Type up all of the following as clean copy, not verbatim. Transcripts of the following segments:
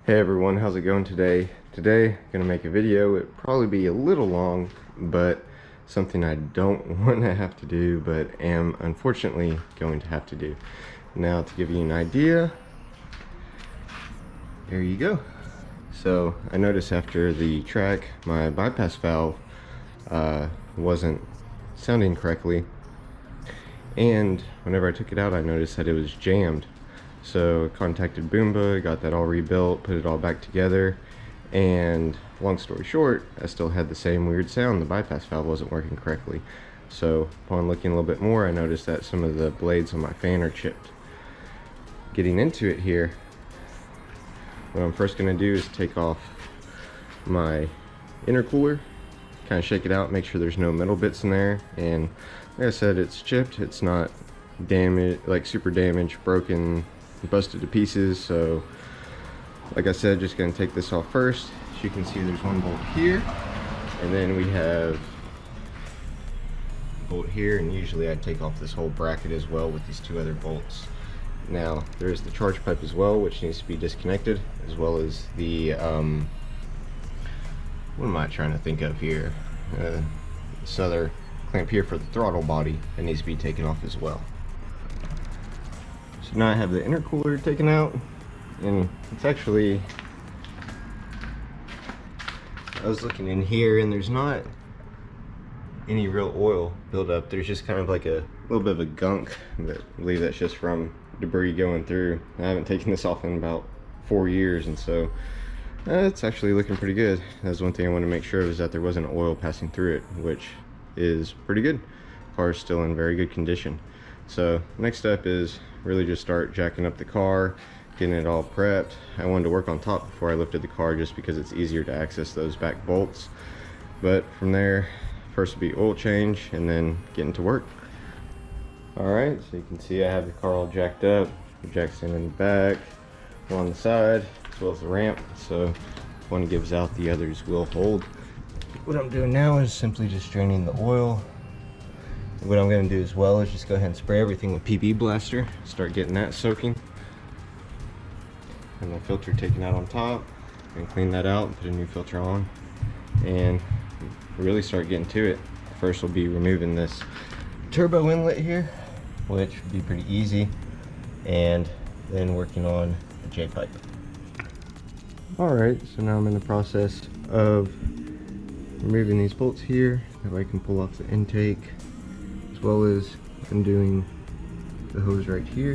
Hey everyone, how's it going today? Today, I'm gonna make a video. It'll probably be a little long, but something I don't want to have to do, but am unfortunately going to have to do. Now, to give you an idea, there you go. So, I noticed after the track, my bypass valve wasn't sounding correctly, and whenever I took it out, I noticed that it was jammed. So I contacted Boomba, got that all rebuilt, put it all back together, and long story short, I still had the same weird sound. The bypass valve wasn't working correctly. So upon looking a little bit more, I noticed that some of the blades on my fan are chipped. Getting into it here, what I'm first going to do is take off my intercooler, kind of shake it out, make sure there's no metal bits in there, and like I said, it's chipped, it's not damaged, like super damaged, broken, busted to pieces. So like I said, just gonna take this off first. As you can see, there's one bolt here, and then we have a bolt here, and usually I'd take off this whole bracket as well with these two other bolts. Now there's the charge pipe as well, which needs to be disconnected, as well as the what am I trying to think of here, this other clamp here for the throttle body that needs to be taken off as well. So now I have the intercooler taken out, and it's actually, I was looking in here and there's not any real oil buildup. There's just kind of like a little bit of a gunk, but I believe that's just from debris going through. I haven't taken this off in about 4 years, and so it's actually looking pretty good. That's one thing I want to make sure of, is that there wasn't oil passing through it, which is pretty good. Car is still in very good condition. So next step is really just start jacking up the car, getting it all prepped. I wanted to work on top before I lifted the car just because it's easier to access those back bolts. But from there, first will be oil change and then getting to work. Alright, so you can see I have the car all jacked up. The jack's in the back, one on the side, as well as the ramp. So if one gives out, the others will hold. What I'm doing now is simply just draining the oil. What I'm going to do as well is just go ahead and spray everything with PB Blaster, start getting that soaking. And the filter taken out on top, and clean that out and put a new filter on, and really start getting to it. First will be removing this turbo inlet here, which would be pretty easy, and then working on the J-pipe. Alright, so now I'm in the process of removing these bolts here, that way I can pull off the intake, as well as undoing the hose right here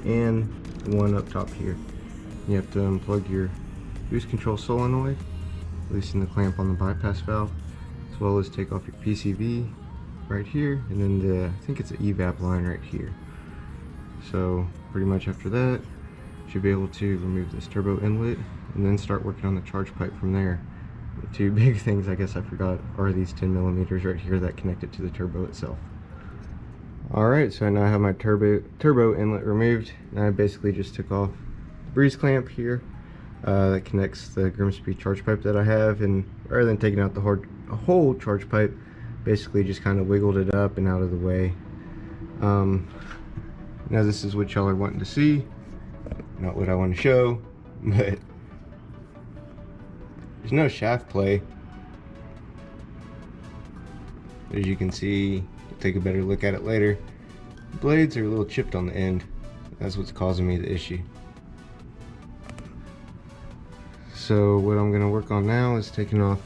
and the one up top here. You have to unplug your boost control solenoid, releasing the clamp on the bypass valve, as well as take off your PCV right here, and then the, I think it's an evap line right here. So pretty much after that, you should be able to remove this turbo inlet and then start working on the charge pipe from there. The two big things I guess I forgot are these 10mm right here that connect it to the turbo itself. Alright, so now I have my turbo inlet removed. Now I basically just took off the breeze clamp here that connects the Grimsby charge pipe that I have, and rather than taking out the whole charge pipe, basically just kind of wiggled it up and out of the way. Now this is what y'all are wanting to see, not what I want to show, but there's no shaft play. As you can see, take a better look at it later, the blades are a little chipped on the end. That's what's causing me the issue. So what I'm going to work on now is taking off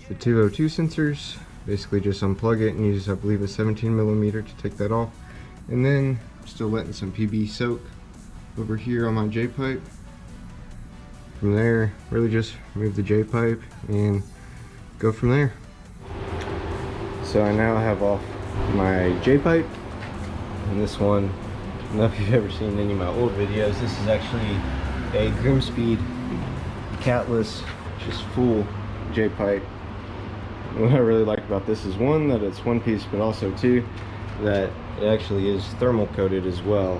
the 202 sensors. Basically just unplug it and use, I believe, a 17mm to take that off. And then I'm still letting some PB soak over here on my J-pipe. From there, really just remove the J-pipe and go from there. So I now have off my J-pipe, and this one, I don't know if you've ever seen any of my old videos, this is actually a Grimsby catless, just full J-pipe. What I really like about this is, one, that it's one piece, but also two, that it actually is thermal coated as well.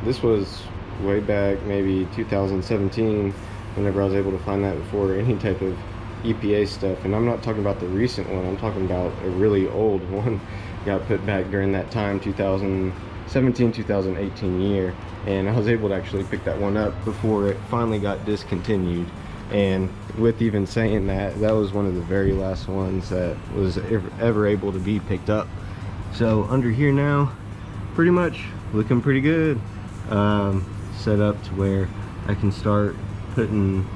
This was way back maybe 2017 whenever I was able to find that before any type of EPA stuff, and I'm not talking about the recent one, I'm talking about a really old one got put back during that time, 2016 2018 year, and I was able to actually pick that one up before it finally got discontinued. And with even saying that, that was one of the very last ones that was ever able to be picked up. So under here now, pretty much looking pretty good. Set up to where I can start putting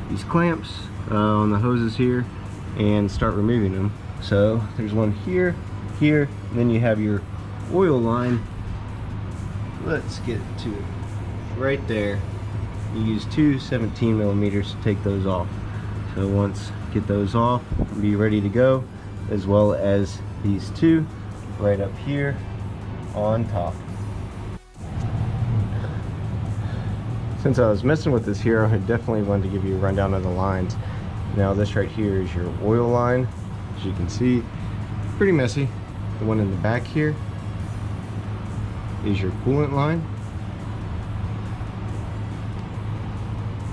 these clamps on the hoses here and start removing them. So there's one here, here, and then you have your oil line. Let's get to it right there. You use two 17 millimeters to take those off. So once get those off, be ready to go, as well as these two right up here on top. Since I was messing with this here, I definitely wanted to give you a rundown of the lines. Now this right here is your oil line. As you can see, pretty messy. The one in the back here is your coolant line.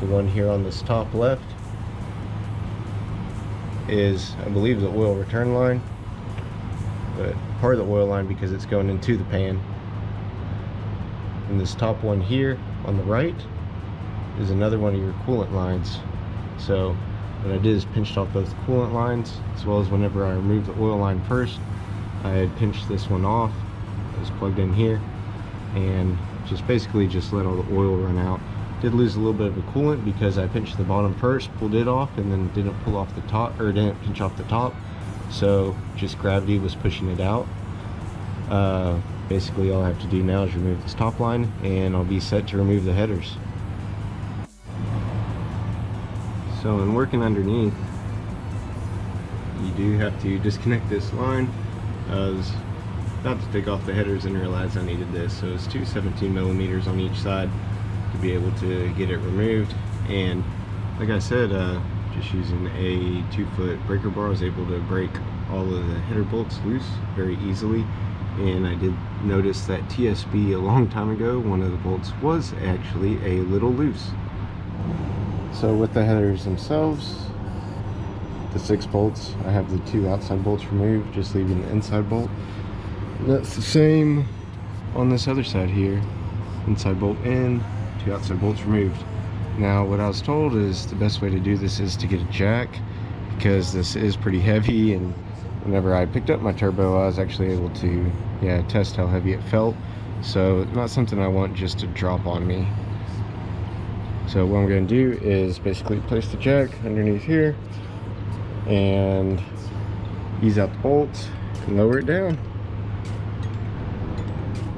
The one here on this top left is, I believe, the oil return line, but part of the oil line because it's going into the pan. And this top one here on the right is another one of your coolant lines. So what I did is pinched off both coolant lines, as well as whenever I removed the oil line first, I had pinched this one off. It was plugged in here and just basically just let all the oil run out. Did lose a little bit of the coolant because I pinched the bottom first, pulled it off, and then didn't pull off the top, or didn't pinch off the top. So just gravity was pushing it out. Basically all I have to do now is remove this top line and I'll be set to remove the headers. So in working underneath, you do have to disconnect this line. I was about to take off the headers and realized I needed this. So it's two 17 millimeters on each side to be able to get it removed. And like I said, just using a 2-foot breaker bar, I was able to break all of the header bolts loose very easily. And I did notice that TSB a long time ago, one of the bolts was actually a little loose. So with the headers themselves, the 6 bolts, I have the 2 outside bolts removed, just leaving the inside bolt. And that's the same on this other side here. Inside bolt in, 2 outside bolts removed. Now what I was told is the best way to do this is to get a jack, because this is pretty heavy, and whenever I picked up my turbo I was actually able to test how heavy it felt. So not something I want just to drop on me. So what I'm going to do is basically place the jack underneath here and ease out the bolts and lower it down.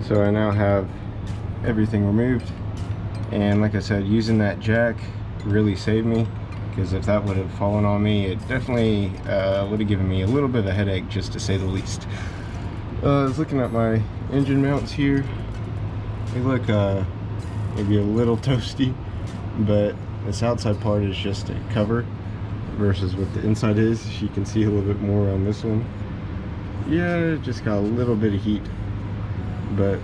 So I now have everything removed, and like I said, using that jack really saved me, because if that would have fallen on me, it definitely would have given me a little bit of a headache, just to say the least. I was looking at my engine mounts here. They look maybe a little toasty, but this outside part is just a cover versus what the inside is. You can see a little bit more on this one. Yeah, it just got a little bit of heat, but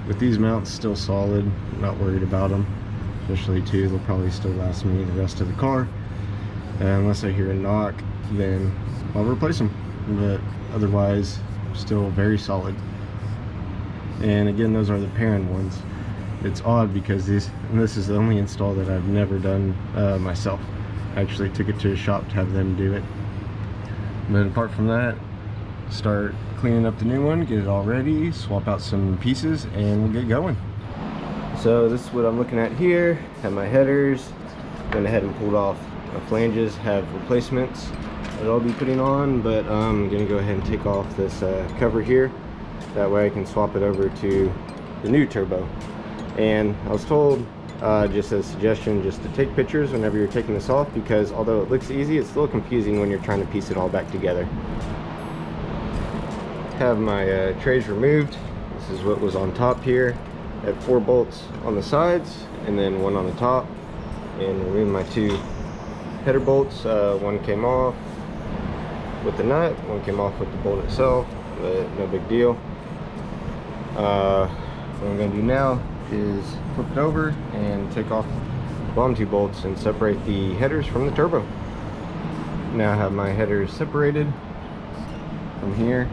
with these mounts still solid, I'm not worried about them. Especially too, they'll probably still last me the rest of the car. Unless I hear a knock, then I'll replace them. But otherwise, still very solid. And again, those are the parent ones. It's odd because this is the only install that I've never done myself. I actually took it to a shop to have them do it. But apart from that, start cleaning up the new one, get it all ready, swap out some pieces, and we'll get going. So this is what I'm looking at here. Have my headers, went ahead and pulled off my flanges, have replacements that I'll be putting on, but I'm gonna go ahead and take off this cover here. That way I can swap it over to the new turbo. And I was told, just as a suggestion, just to take pictures whenever you're taking this off, because although it looks easy, it's a little confusing when you're trying to piece it all back together. Have my trays removed. This is what was on top here. I have 4 bolts on the sides and then 1 on the top. And remove my 2 header bolts. One came off with the nut, one came off with the bolt itself, but no big deal. What I'm going to do now is flip it over and take off the bottom 2 bolts and separate the headers from the turbo. Now I have my headers separated from here,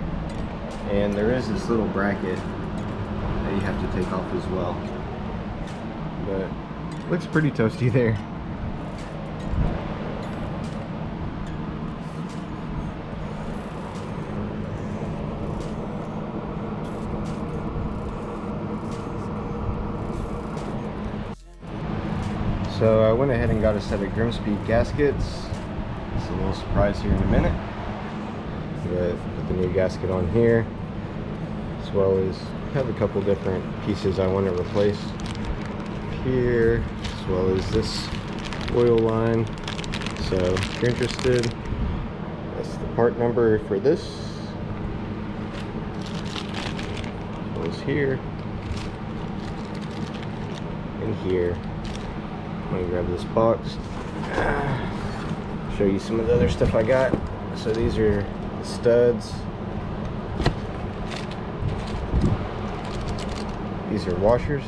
and there is this little bracket that that you have to take off as well. But looks pretty toasty there. So I went ahead and got a set of Grimspeed gaskets. It's a little surprise here in a minute. But put the new gasket on here, as well as have a couple different pieces I want to replace here, as well as this oil line. So if you're interested, that's the part number for this, as well as here and here. I'm gonna grab this box, show you some of the other stuff I got. So these are the studs. These are washers.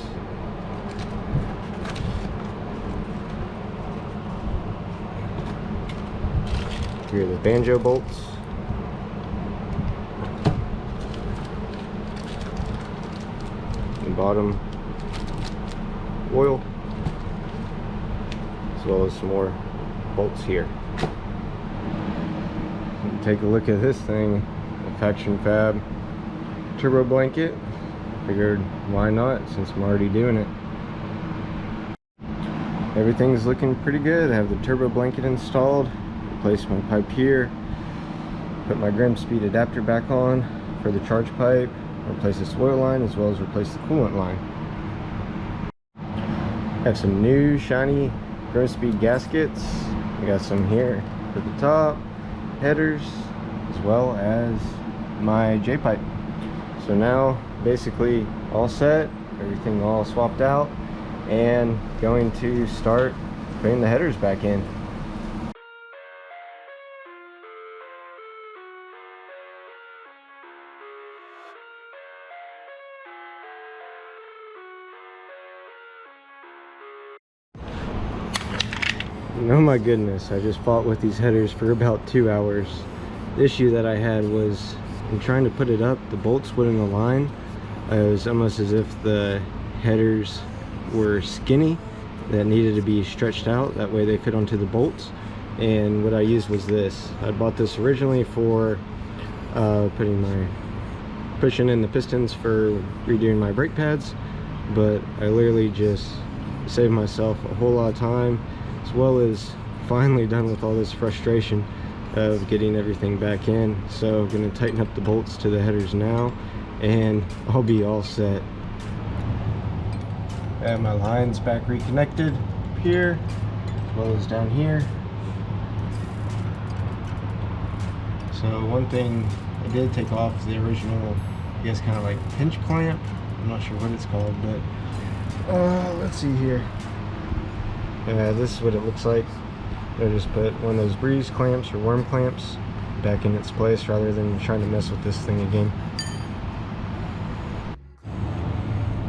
Here are the banjo bolts. And bottom oil, as well as some more bolts here. Take a look at this thing, a Faction Fab turbo blanket. Figured why not, since I'm already doing it. Everything's looking pretty good. I have the turbo blanket installed, replaced my pipe here, put my Grimspeed adapter back on for the charge pipe, replace this oil line, as well as replace the coolant line. Have some new shiny Grimspeed gaskets. I got some here for the top, headers, as well as my J-pipe. So now basically all set, everything all swapped out, and going to start putting the headers back in. Oh my goodness, I just fought with these headers for about 2 hours. The issue that I had was in trying to put it up, the bolts wouldn't align. It was almost as if the headers were skinny that needed to be stretched out, that way they fit onto the bolts. And what I used was this. I bought this originally for pushing in the pistons for redoing my brake pads, but I literally just saved myself a whole lot of time, as well as finally done with all this frustration of getting everything back in. So I'm going to tighten up the bolts to the headers now, and I'll be all set. I have my lines back reconnected here, as well as down here. So one thing I did take off the original, I guess kind of like pinch clamp. I'm not sure what it's called, but let's see here. Yeah, this is what it looks like. I just put one of those breeze clamps or worm clamps back in its place rather than trying to mess with this thing again.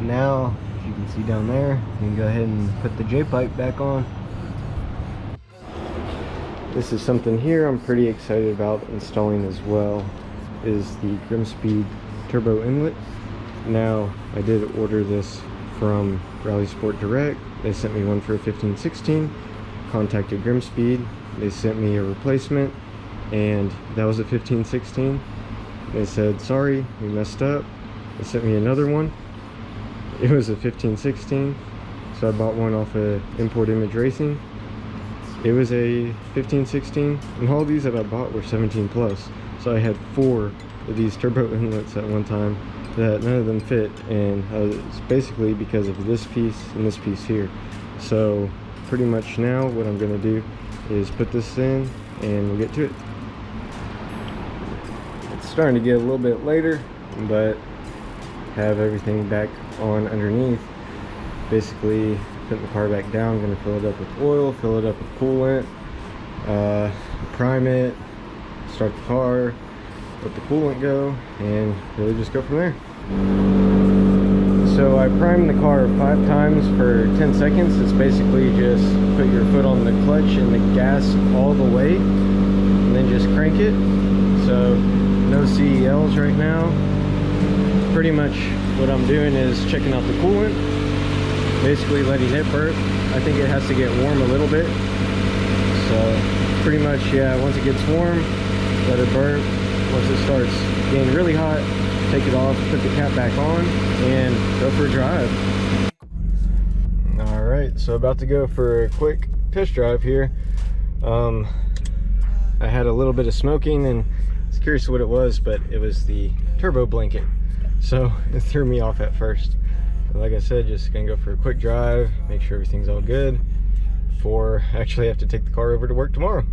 Now, if you can see down there, you can go ahead and put the J-pipe back on. This is something here I'm pretty excited about installing as well, is the Grimspeed turbo inlet. Now, I did order this from Rally Sport Direct. They sent me one for a 1516. Contacted Grimspeed. They sent me a replacement, and that was a 1516. They said, sorry, we messed up. They sent me another one. It was a 1516, so I bought one off of Import Image Racing. It was a 1516, and all these that I bought were 17 plus. So I had 4 of these turbo inlets at one time that none of them fit, and it's basically because of this piece and this piece here. So pretty much now what I'm going to do is put this in and we'll get to it. It's starting to get a little bit later, but have everything back on underneath. Basically putting the car back down. I'm going to fill it up with oil, fill it up with coolant, prime it, start the car, let the coolant go, and really just go from there. So I primed the car 5 times for 10 seconds. It's basically just put your foot on the clutch and the gas all the way, and then just crank it. So no CELs right now. Pretty much what I'm doing is checking out the coolant, basically letting it burp. I think it has to get warm a little bit. So pretty much, yeah, once it gets warm, let it burp. Once it starts getting really hot, take it off, put the cap back on, and go for a drive. All right, so about to go for a quick test drive here. I had a little bit of smoking and I was curious what it was, but it was the turbo blanket. So it threw me off at first. But like I said, just gonna go for a quick drive, make sure everything's all good before I actually have to take the car over to work tomorrow.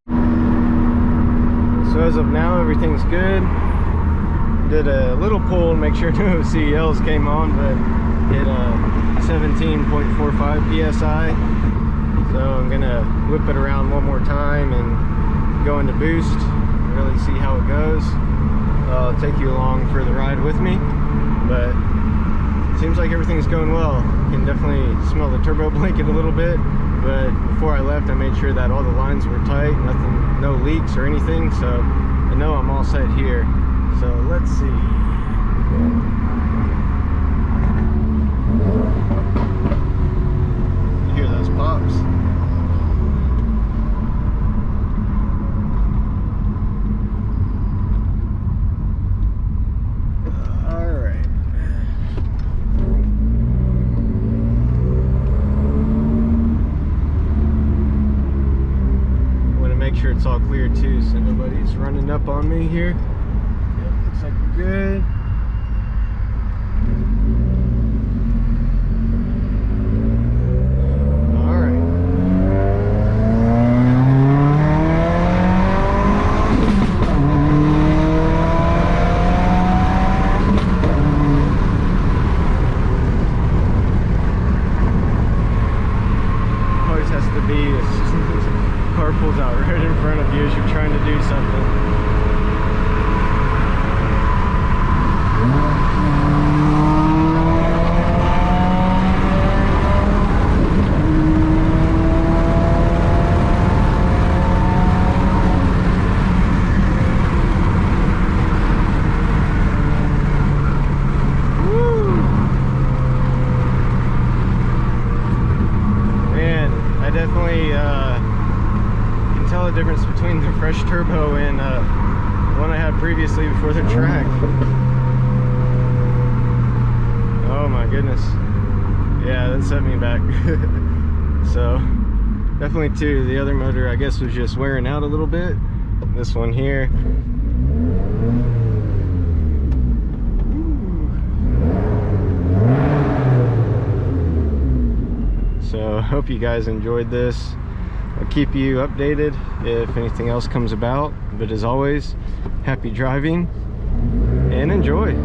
So as of now, everything's good. Did a little pull to make sure no CELs came on, but hit 17.45 PSI. So I'm gonna whip it around one more time and go into boost, really see how it goes. I'll take you along for the ride with me, but it seems like everything's going well. You can definitely smell the turbo blanket a little bit, but before I left I made sure that all the lines were tight, nothing, no leaks or anything, so I know I'm all set here. So let's see. You hear those pops? Sure it's all clear too, so nobody's running up on me here. Yep, looks like we're good. Always has to be car pulls out right in front of you as you're trying to do something. Woo! Man, I definitely tell the difference between the fresh turbo and the one I had previously before the track. Oh my goodness, yeah, that set me back. So definitely too, the other motor I guess was just wearing out a little bit. This one here, so hope you guys enjoyed this. I'll keep you updated if anything else comes about, but as always, happy driving and enjoy.